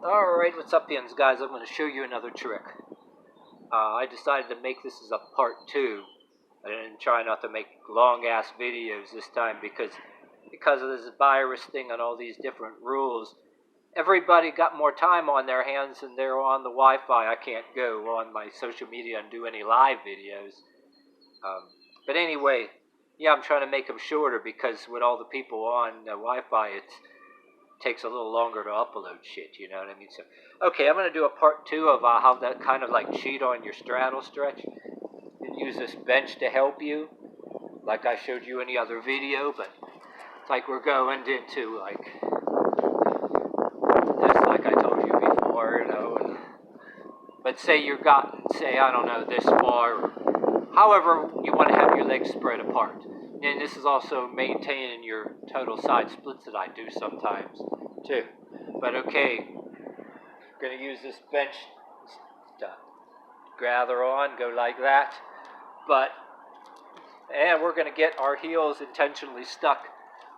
Alright, what's up, yins, guys? I'm going to show you another trick. I decided to make this as a part 2. I didn't try not to make long-ass videos this time because of this virus thing and all these different rules. Everybody got more time on their hands and they're on the Wi-Fi. I can't go on my social media and do any live videos. But anyway, yeah, I'm trying to make them shorter because with all the people on Wi-Fi, it takes a little longer to upload shit, you know what I mean? So, okay, I'm going to do a part 2 of how that kind of like cheat on your straddle stretch and use this bench to help you, like I showed you in the other video, but it's like we're going into like this, like I told you before, you know, and, but say you've gotten, say, I don't know, this far, or however you want to have your legs spread apart. And this is also maintaining your total side splits that I do sometimes too. But okay, I'm going to use this bench to gather on, go like that. And we're going to get our heels intentionally stuck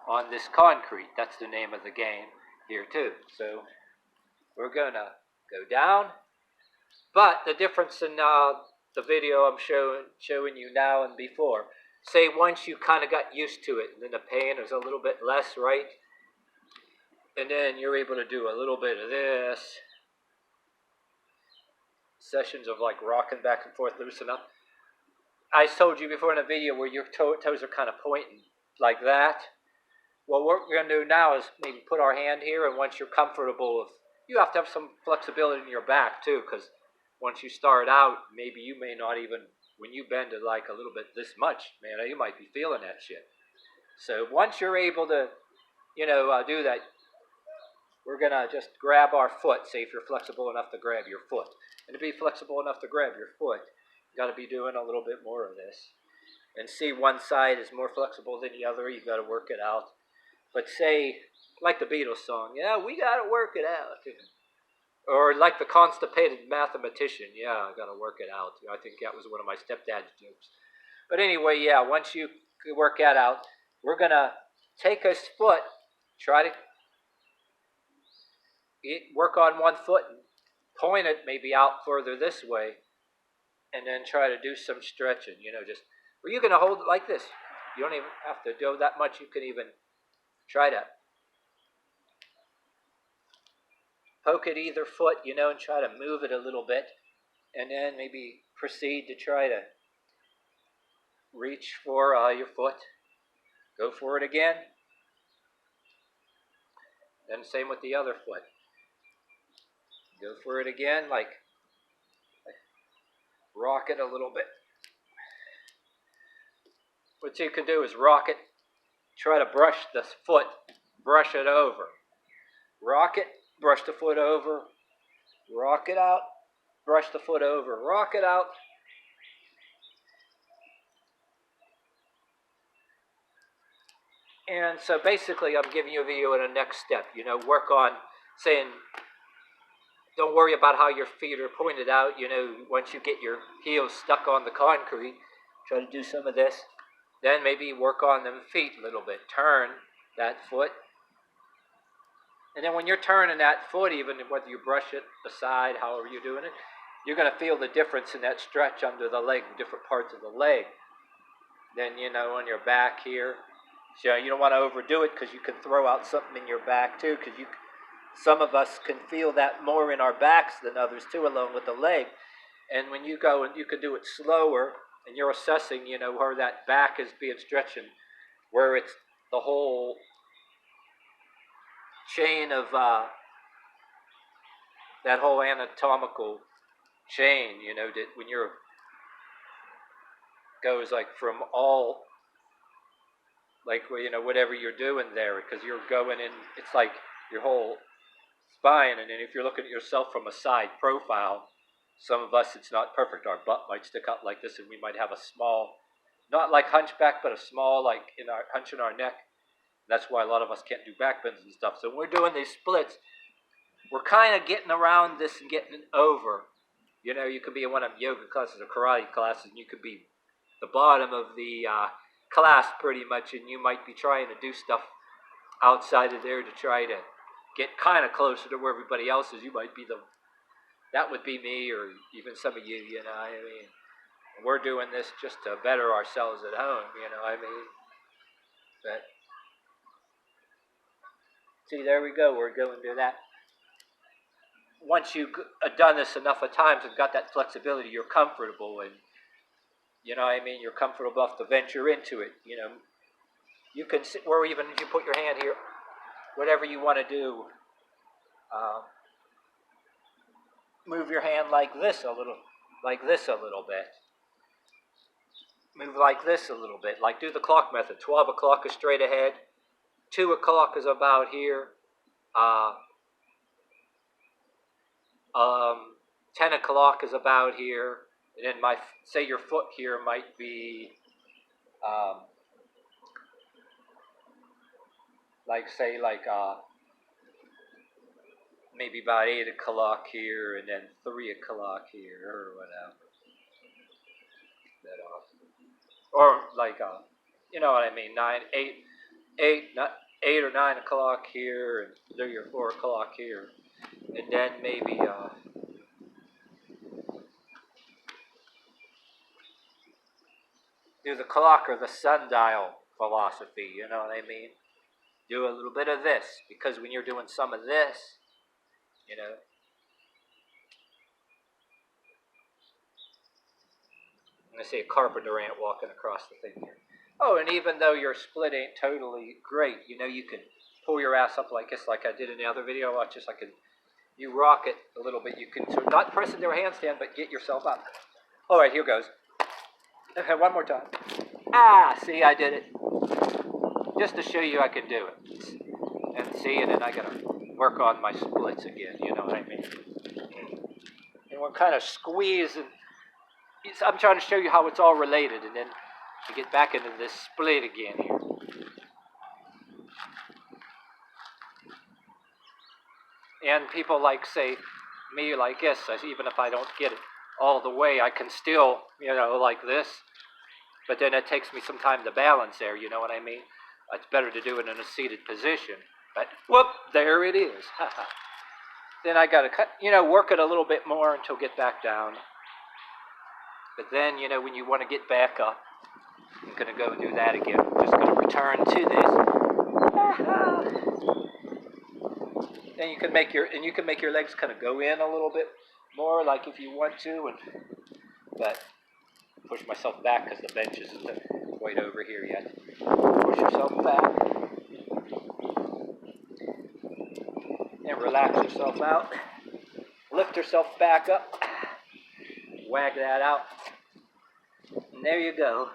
on this concrete. That's the name of the game here too. So we're going to go down. But the difference in the video I'm showing you now and before, say once you kind of got used to it, and then the pain is a little bit less, right? And then you're able to do a little bit of this. Sessions of like rocking back and forth, loosen up. I told you before in a video where your toes are kind of pointing like that. Well, what we're going to do now is maybe put our hand here, and once you're comfortable with, you have to have some flexibility in your back too, because once you start out, maybe you may not even, when you bend it like a little bit this much, man, you might be feeling that shit. So once you're able to, do that, we're going to just grab our foot. Say if you're flexible enough to grab your foot. And to be flexible enough to grab your foot, you got to be doing a little bit more of this. And see, one side is more flexible than the other. You got to work it out. But say, like the Beatles song, yeah, we got to work it out. Or like the constipated mathematician, yeah, I got to work it out. I think that was one of my stepdad's jokes. But anyway, yeah, once you work that out, we're going to take this foot, try to work on one foot and point it maybe out further this way, and then try to do some stretching, or you're going to hold it like this. You don't even have to do that much. You can even try to poke at either foot, and try to move it a little bit, and then maybe proceed to try to reach for your foot. Go for it again. Then same with the other foot. Go for it again, like rock it a little bit. What you can do is rock it, try to brush the foot, brush it over. Rock it, brush the foot over, rock it out, brush the foot over, rock it out. And so basically I'm giving you a video in the next step, work on saying, don't worry about how your feet are pointed out, once you get your heels stuck on the concrete, try to do some of this. Then maybe work on them feet a little bit, turn that foot. And then when you're turning that foot, even whether you brush it aside, however you're doing it, you're going to feel the difference in that stretch under the leg, different parts of the leg. Then, on your back here. So you don't want to overdo it because you can throw out something in your back too, because some of us can feel that more in our backs than others too, along with the leg. And when you go and you can do it slower, and you're assessing, where that back is being stretched, and where it's the whole chain of that whole anatomical chain, that when you're goes like from all, like, whatever you're doing there, because you're going in, it's like your whole spine. And then if you're looking at yourself from a side profile, some of us, it's not perfect. Our butt might stick out like this, and we might have a small, not like hunchback, but a small, like hunch in our neck. That's why a lot of us can't do back bends and stuff. So when we're doing these splits, we're kind of getting around this and getting it over. You could be in one of yoga classes or karate classes, and you could be the bottom of the class pretty much, and you might be trying to do stuff outside of there to try to get kind of closer to where everybody else is. You might be that would be me, or even some of you, you know, I mean, we're doing this just to better ourselves at home, you know, I mean, but, see, there we go, we're going to that. Once you've done this enough of times and got that flexibility, you're comfortable, and, you know what I mean, you're comfortable enough to venture into it, you know. You can sit, or even if you put your hand here, whatever you want to do, move your hand like this a little bit. Move like this a little bit, like do the clock method. 12 o'clock is straight ahead, 2 o'clock is about here, 10 o'clock is about here, and then say your foot here might be, maybe about 8 o'clock here, and then 3 o'clock here, or whatever. Or like, you know what I mean, 8 or 9 o'clock here, and 3 or 4 o'clock here, and then maybe, do the clock or the sundial philosophy, you know what I mean? Do a little bit of this, because when you're doing some of this, you know, I'm going to see a carpenter ant walking across the thing here. Oh, and even though your split ain't totally great, you know, you can pull your ass up like this, like I did in the other video. Watch this, you rock it a little bit. You can, so not press into a handstand, but get yourself up. All right, here goes. Okay, one more time. See, I did it. Just to show you I can do it. And see, and then I got to work on my splits again, you know what I mean? And we're kind of squeezing. I'm trying to show you how it's all related, and then to get back into this split again here. And people say me like this, even if I don't get it all the way, I can still, you know, like this. But then it takes me some time to balance there, you know what I mean? It's better to do it in a seated position. But, whoop, there it is. Then I got to work it a little bit more until get back down. But then, you know, when you want to get back up, I'm going to go and do that again. I'm just going to return to this. Then you can make your legs kind of go in a little bit more, like if you want to, but push myself back because the bench isn't quite over here yet. Push yourself back and relax yourself out. Lift yourself back up. Wag that out. And there you go.